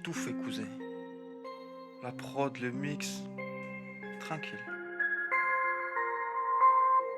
tout fait, cousin. La prod, le mix, tranquille.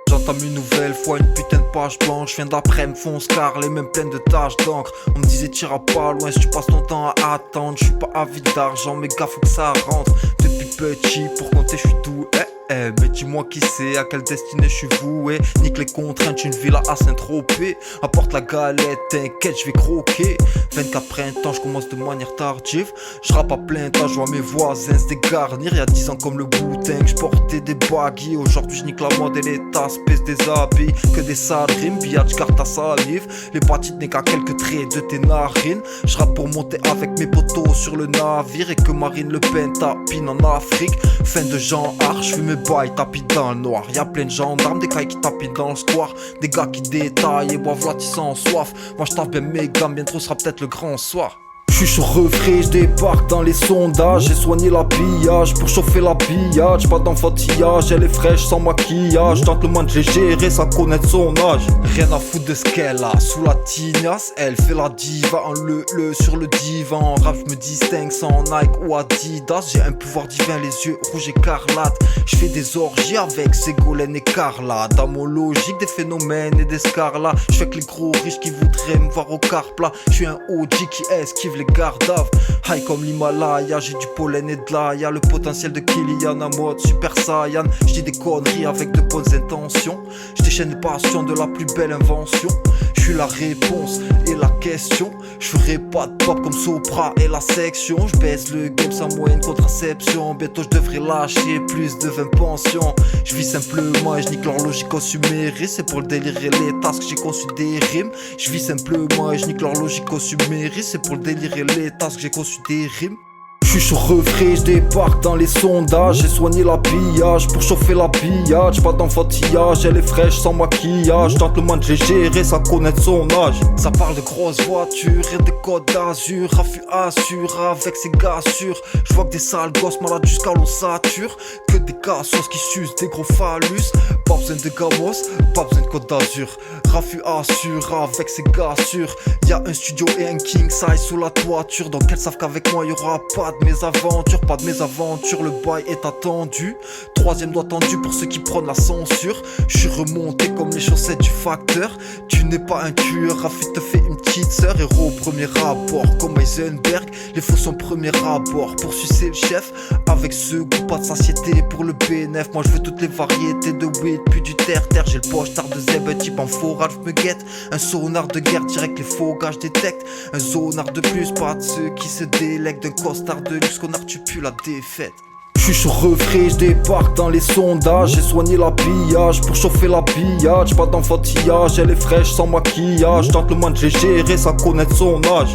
J'entame une nouvelle fois une putain de page blanche. J'viens d'après-midi fonce car les mêmes pleines de taches d'encre. On me disait t'iras pas loin si tu passes ton temps à attendre. J'suis pas avide d'argent mais gars faut que ça rentre. Depuis petit pour compter j'suis doué. Mais dis-moi qui c'est, à quelle destinée je suis voué. Nique les contraintes, une villa à Saint-Tropez. Apporte la galette, t'inquiète, je vais croquer. 24 printemps, je commence de manière tardive. Je rappe à plein temps, je vois mes voisins se dégarnir. Y'a 10 ans comme le boutin, je portais des baggy. Aujourd'hui je nique la mode et les tasses, pèse des habits. Que des sales rimes, billard, carte à salive. L'hépatite n'est qu'à quelques traits de tes narines. Je rappe pour monter avec mes potos sur le navire. Et que Marine Le Pen tapine en Afrique. Fin de genre arche, fume bail, tapis dans le noir. Y'a plein de gendarmes, des cailles qui tapinent dans le square. Des gars qui détaillent et boivent la sans soif. Moi je tape bien mes gammes, bientôt sera peut-être le grand soir. J'suis sur refrais, j'débarque dans les sondages. J'ai soigné l'habillage pour chauffer l'habillage. Pas d'enfantillage, elle est fraîche sans maquillage. Tente le moins de les gérer sans connaître son âge. Rien à foutre de ce qu'elle a sous la tignasse. Elle fait la diva en le sur le divan. Rap j'me distingue sans Nike ou Adidas. J'ai un pouvoir divin, les yeux rouges écarlates. J'fais des orgies avec Ségolène et Carla. Dans mon logique des phénomènes et des scarlats. J'fais que les gros riches qui voudraient me voir au car plat. J'suis un OG qui esquive les gardaves. High comme l'Himalaya, j'ai du pollen et de l'ail. Le potentiel de Kylian en mode Super Saiyan. J'dis des conneries avec de bonnes intentions. J'déchaîne les passions de la plus belle invention. J'suis la réponse et la question. J'ferai pas de pop comme Sopra et la section. J'baisse le game sans moyenne contraception. Bientôt j'devrais lâcher plus de 20 pensions. J'vis simplement et j'nique l'horloge consumériste. C'est pour le délire et les tasks que j'ai conçu des rimes. J'vis simplement et j'nique l'horloge consumériste. C'est pour le délire et les tasks que j'ai conçu des rimes. J'suis sur refrais, j'débarque dans les sondages. J'ai soigné l'habillage pour chauffer l'habillage. Pas d'enfantillage, elle est fraîche sans maquillage. Tente le moins de les gérer sans connaître son âge. Ça parle de grosses voitures et des codes d'azur. Raffu assure avec ses gars sûrs. J'vois que des sales gosses malades jusqu'à l'ossature. Que des cassos qui sucent des gros phallus. Pas besoin de gamos, pas besoin de côte d'azur. Raffu assure avec ses gars sûrs. Y'a un studio et un king size sous la toiture. Donc elles savent qu'avec moi y'aura pas de mésaventures, pas de mésaventures, le bail est attendu. Troisième doigt tendu pour ceux qui prônent la censure. J'suis remonté comme les chaussettes du facteur. Tu n'es pas un tueur, Rafi te fait une petite sœur. Héros au premier rapport, comme Heisenberg. Les faux sont premier rapport pour sucer le chef. Avec ce goût pas de satiété pour le BNF. Moi je veux toutes les variétés de weed, puis du terre-terre. J'ai le poche tard de zeb, un type en forage me guette. Un sonar de guerre direct, les faux gars détecte. Un zonard de plus, pas de ceux qui se délèguent d'un costard de luxe, connard tu pues la défaite. J'suis sur refrais, j'débarque dans les sondages. J'ai soigné l'habillage pour chauffer l'habillage. Pas d'enfantillage, elle est fraîche sans maquillage. Tente le moins de les gérer sans connaître son âge.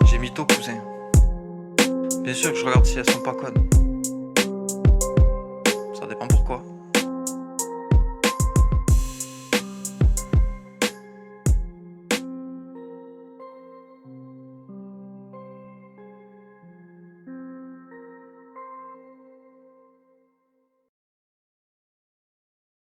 J'ai mytho cousin. Bien sûr que je regarde si elles sont pas connes.